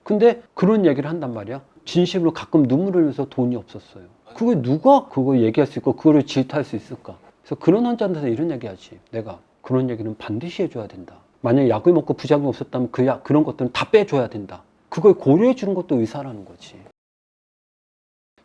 근데 그런 얘기를 한단 말이야. 진심으로 가끔 눈물을 흘려서 돈이 없었어요. 그걸 누가 그거 얘기할 수 있고 그거를 질타할 수 있을까? 그래서 그런 환자한테서 이런 얘기하지. 내가 그런 얘기는 반드시 해줘야 된다. 만약에 약을 먹고 부작용이 없었다면 그런 것들은 다 빼줘야 된다. 그걸 고려해 주는 것도 의사라는 거지.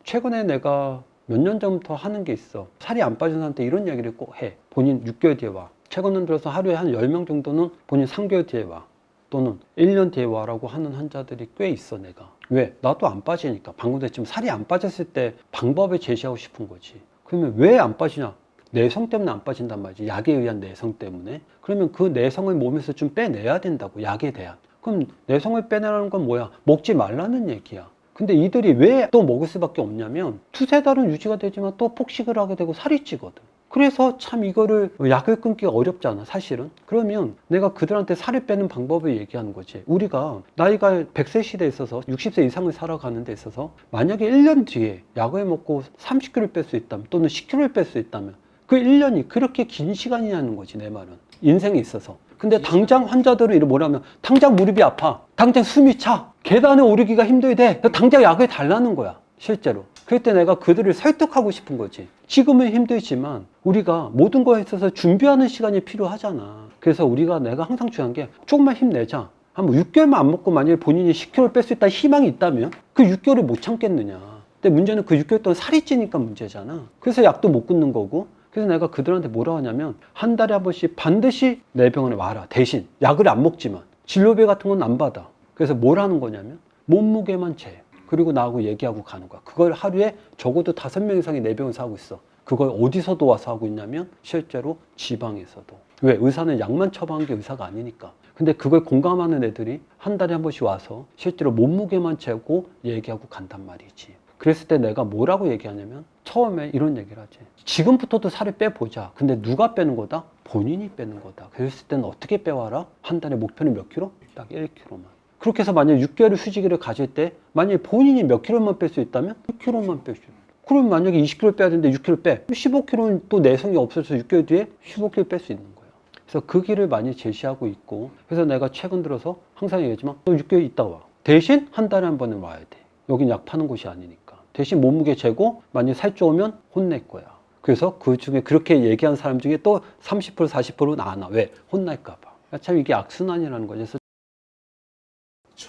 최근에 내가 몇 년 전부터 하는 게 있어. 살이 안 빠진 사람한테 이런 얘기를 꼭 해. 본인 6개월 뒤에 와. 최근 들어서 하루에 한 10명 정도는 본인 3개월 뒤에 와. 또는 1년 뒤에 와라고 하는 환자들이 꽤 있어, 내가. 왜? 나도 안 빠지니까. 방금 전에 지금 살이 안 빠졌을 때 방법을 제시하고 싶은 거지. 그러면 왜 안 빠지냐? 내성 때문에 안 빠진단 말이지. 약에 의한 내성 때문에. 그러면 그 내성을 몸에서 좀 빼내야 된다고, 약에 대한. 그럼 내성을 빼내라는 건 뭐야? 먹지 말라는 얘기야. 근데 이들이 왜 또 먹을 수밖에 없냐면 두세 달은 유지가 되지만 또 폭식을 하게 되고 살이 찌거든. 그래서 참 이거를 약을 끊기가 어렵잖아, 사실은. 그러면 내가 그들한테 살을 빼는 방법을 얘기하는 거지. 우리가 나이가 100세 시대에 있어서 60세 이상을 살아가는 데 있어서 만약에 1년 뒤에 약을 먹고 30kg를 뺄 수 있다면 또는 10kg를 뺄 수 있다면 그 1년이 그렇게 긴 시간이냐는 거지, 내 말은. 인생에 있어서. 근데 당장 환자들은 이런 뭐라면 당장 무릎이 아파. 당장 숨이 차. 계단에 오르기가 힘들대. 그래서 당장 약을 달라는 거야, 실제로. 그럴 때 내가 그들을 설득하고 싶은 거지. 지금은 힘들지만 우리가 모든 거에 있어서 준비하는 시간이 필요하잖아. 그래서 내가 항상 중요한 게 조금만 힘내자. 한 6개월만 안 먹고 만약에 본인이 10kg 뺄 수 있다 희망이 있다면 그 6개월을 못 참겠느냐. 근데 문제는 그 6개월 동안 살이 찌니까 문제잖아. 그래서 약도 못 끊는 거고. 그래서 내가 그들한테 뭐라고 하냐면 한 달에 한 번씩 반드시 내 병원에 와라. 대신 약을 안 먹지만 진료비 같은 건 안 받아. 그래서 뭘 하는 거냐면 몸무게만 재. 그리고 나하고 얘기하고 가는 거야. 그걸 하루에 적어도 5명 이상이 내 병원에서 하고 있어. 그걸 어디서도 와서 하고 있냐면 실제로 지방에서도. 왜? 의사는 약만 처방한 게 의사가 아니니까. 근데 그걸 공감하는 애들이 한 달에 한 번씩 와서 실제로 몸무게만 재고 얘기하고 간단 말이지. 그랬을 때 내가 뭐라고 얘기하냐면 처음에 이런 얘기를 하지. 지금부터도 살을 빼보자. 근데 누가 빼는 거다? 본인이 빼는 거다. 그랬을 때는 어떻게 빼와라? 한 달에 목표는 몇 킬로? 딱 1킬로만. 그렇게 해서 만약에 6개월의 휴직을 가질 때 만약에 본인이 몇 킬로만 뺄 수 있다면 6킬로만 뺄 수 있어요. 그럼 만약에 20킬로 빼야 되는데 6킬로 빼. 15킬로는 또 내성이 없어서 6개월 뒤에 15킬로 뺄 수 있는 거예요. 그래서 그 길을 많이 제시하고 있고, 그래서 내가 최근 들어서 항상 얘기하지만 너 6개월 있다 와. 대신 한 달에 한 번은 와야 돼. 여긴 약 파는 곳이 아니니까. 대신 몸무게 재고 만약에 살 쪄오면 혼낼 거야. 그래서 그 중에 그렇게 얘기한 사람 중에 또 30% 40%는 안 와. 왜? 혼날까 봐. 참 이게 악순환이라는 거죠. 그래서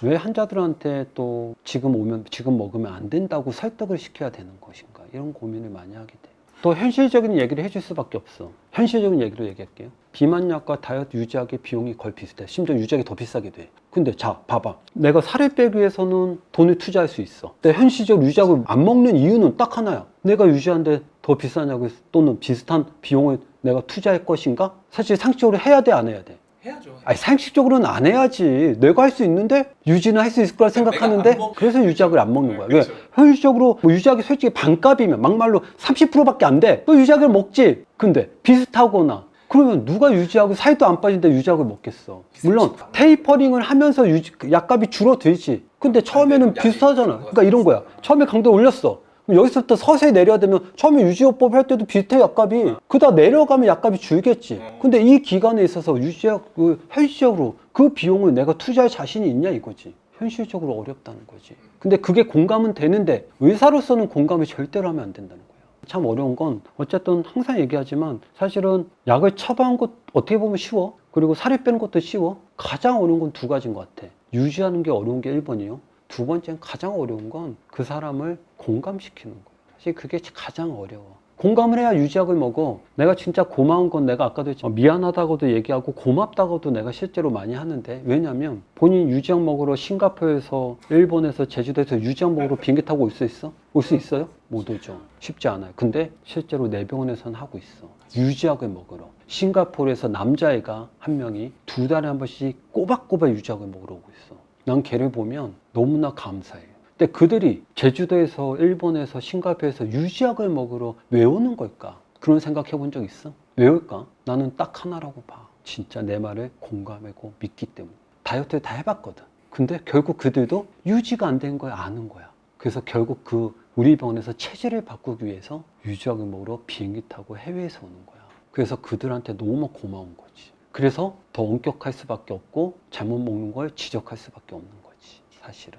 왜 환자들한테 또 지금 먹으면 안 된다고 설득을 시켜야 되는 것인가, 이런 고민을 많이 하게 돼요. 또 현실적인 얘기를 해줄 수밖에 없어. 현실적인 얘기로 얘기할게요. 비만약과 다이어트 유지하기 비용이 거의 비슷해. 심지어 유지하기 더 비싸게 돼. 근데 자, 봐봐. 내가 살을 빼기 위해서는 돈을 투자할 수 있어. 근데 현실적으로 유지하고 안 먹는 이유는 딱 하나야. 내가 유지하는데 더 비싸냐고, 또는 비슷한 비용을 내가 투자할 것인가? 사실 상식적으로 해야 돼, 안 해야 돼? 해야죠. 아니, 상식적으로는 안 해야지. 내가 할 수 있는데 유지는 할 수 있을 거라 생각하는데 그래서 유지약을 안 먹는 거야. 그렇죠. 왜? 현실적으로 뭐 유지약이 솔직히 반값이면 막말로 30%밖에 안 돼. 또 유지약을 먹지. 근데 비슷하거나 그러면 누가 유지하고 살도 안 빠진데 유지약을 먹겠어. 물론 테이퍼링을 하면서 약값이 줄어들지. 근데 처음에는 비슷하잖아. 그러니까 이런 거야. 처음에 강도 올렸어. 여기서부터 서서히 내려야 되면 처음에 유지요법 할 때도 비슷해, 약값이. 그러다 내려가면 약값이 줄겠지. 근데 이 기간에 있어서 유지약 현실적으로 그 비용을 내가 투자할 자신이 있냐 이거지. 현실적으로 어렵다는 거지. 근데 그게 공감은 되는데 의사로서는 공감을 절대로 하면 안 된다는 거예요. 참 어려운 건 어쨌든 항상 얘기하지만 사실은 약을 처방한 것 어떻게 보면 쉬워. 그리고 살이 빼는 것도 쉬워. 가장 어려운 건 두 가지인 것 같아. 유지하는 게 어려운 게 1번이요. 두 번째는 가장 어려운 건 그 사람을 공감시키는 거예요. 사실 그게 가장 어려워. 공감을 해야 유지약을 먹어. 내가 진짜 고마운 건 내가 아까도 했지만 미안하다고도 얘기하고 고맙다고도 내가 실제로 많이 하는데, 왜냐면 본인 유지약 먹으러 싱가포르에서, 일본에서, 제주도에서 유지약 먹으러 비행기 타고 올 수 있어? 올 수 있어요? 못 오죠. 쉽지 않아요. 근데 실제로 내 병원에서는 하고 있어. 유지약을 먹으러. 싱가포르에서 남자애가 한 명이 2달에 한 번씩 꼬박꼬박 유지약을 먹으러 오고 있어. 난 걔를 보면 너무나 감사해. 근데 그들이 제주도에서, 일본에서, 싱가포르에서 유지약을 먹으러 왜 오는 걸까? 그런 생각 해본 적 있어? 왜 올까? 나는 딱 하나라고 봐. 진짜 내 말을 공감하고 믿기 때문에. 다이어트를 다 해봤거든. 근데 결국 그들도 유지가 안 된 걸 아는 거야. 그래서 결국 우리 병원에서 체질을 바꾸기 위해서 유지약을 먹으러 비행기 타고 해외에서 오는 거야. 그래서 그들한테 너무 고마운 거지. 그래서 더 엄격할 수밖에 없고 잘못 먹는 걸 지적할 수밖에 없는 거지. 사실은.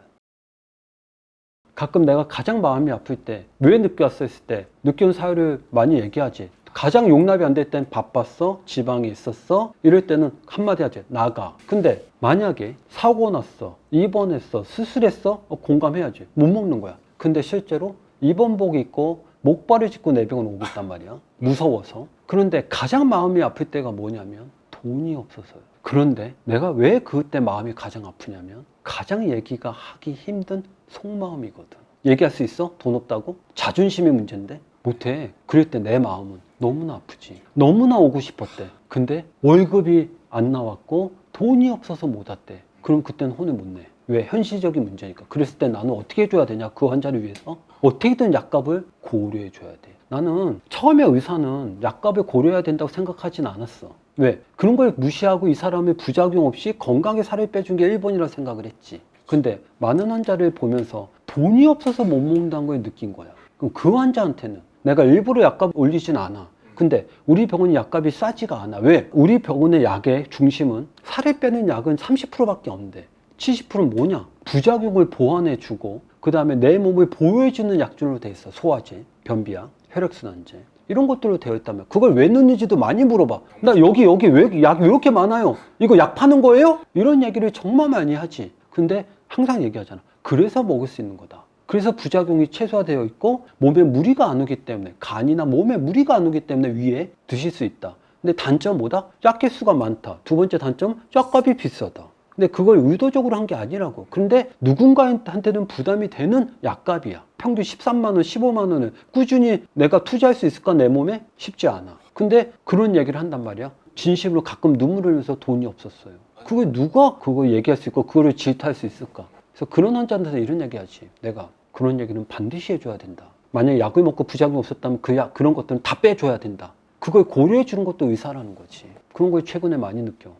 가끔 내가 가장 마음이 아플 때, 왜 늦게 왔어 했을 때 늦게 온 사유를 많이 얘기하지. 가장 용납이 안 될 땐 바빴어, 지방에 있었어, 이럴 때는 한마디 하지, 나가. 근데 만약에 사고 났어, 입원했어, 수술했어, 공감해야지. 못 먹는 거야. 근데 실제로 입원복 입고 목발을 짚고 내 병원 오고 있단 말이야. 무서워서. 그런데 가장 마음이 아플 때가 뭐냐면 돈이 없어서요. 그런데 내가 왜 그때 마음이 가장 아프냐면 가장 얘기가 하기 힘든 속마음이거든. 얘기할 수 있어? 돈 없다고? 자존심이 문제인데 못해. 그럴 때 내 마음은 너무나 아프지. 너무나 오고 싶었대. 근데 월급이 안 나왔고 돈이 없어서 못 왔대. 그럼 그때는 혼을 못 내. 왜? 현실적인 문제니까. 그랬을 때 나는 어떻게 해줘야 되냐? 그 환자를 위해서 어떻게든 약값을 고려해 줘야 돼. 나는 처음에 의사는 약값을 고려해야 된다고 생각하진 않았어. 왜? 그런 걸 무시하고 이 사람의 부작용 없이 건강하게 살을 빼준 게 1번이라고 생각을 했지. 근데 많은 환자를 보면서 돈이 없어서 못 먹는다는 걸 느낀 거야. 그럼 그 환자한테는 내가 일부러 약값 올리진 않아. 근데 우리 병원 약값이 싸지가 않아. 왜? 우리 병원의 약의 중심은 살을 빼는 약은 30%밖에 없는데 70%는 뭐냐? 부작용을 보완해주고 그 다음에 내 몸을 보호해주는 약들로 돼 있어. 소화제, 변비약, 혈액순환제 이런 것들로 되어 있다면 그걸 왜 넣는지도 많이 물어봐. 나 여기 왜 약 왜 이렇게 많아요? 이거 약 파는 거예요? 이런 얘기를 정말 많이 하지. 근데 항상 얘기하잖아. 그래서 먹을 수 있는 거다. 그래서 부작용이 최소화되어 있고 몸에 무리가 안 오기 때문에 간이나 몸에 무리가 안 오기 때문에 위에 드실 수 있다. 근데 단점 뭐다? 약 개수가 많다. 두 번째 단점, 약값이 비싸다. 근데 그걸 의도적으로 한 게 아니라고. 그런데 누군가한테는 부담이 되는 약값이야. 평균 13만 원, 15만 원을 꾸준히 내가 투자할 수 있을까 내 몸에? 쉽지 않아. 근데 그런 얘기를 한단 말이야. 진심으로 가끔 눈물을 흘려서 돈이 없었어요. 그걸 누가 그거 얘기할 수 있고 그거를 질타할 수 있을까? 그래서 그런 환자한테 이런 얘기 하지. 내가 그런 얘기는 반드시 해줘야 된다. 만약에 약을 먹고 부작용이 없었다면 그런 것들은 다 빼줘야 된다. 그걸 고려해 주는 것도 의사라는 거지. 그런 걸 최근에 많이 느껴.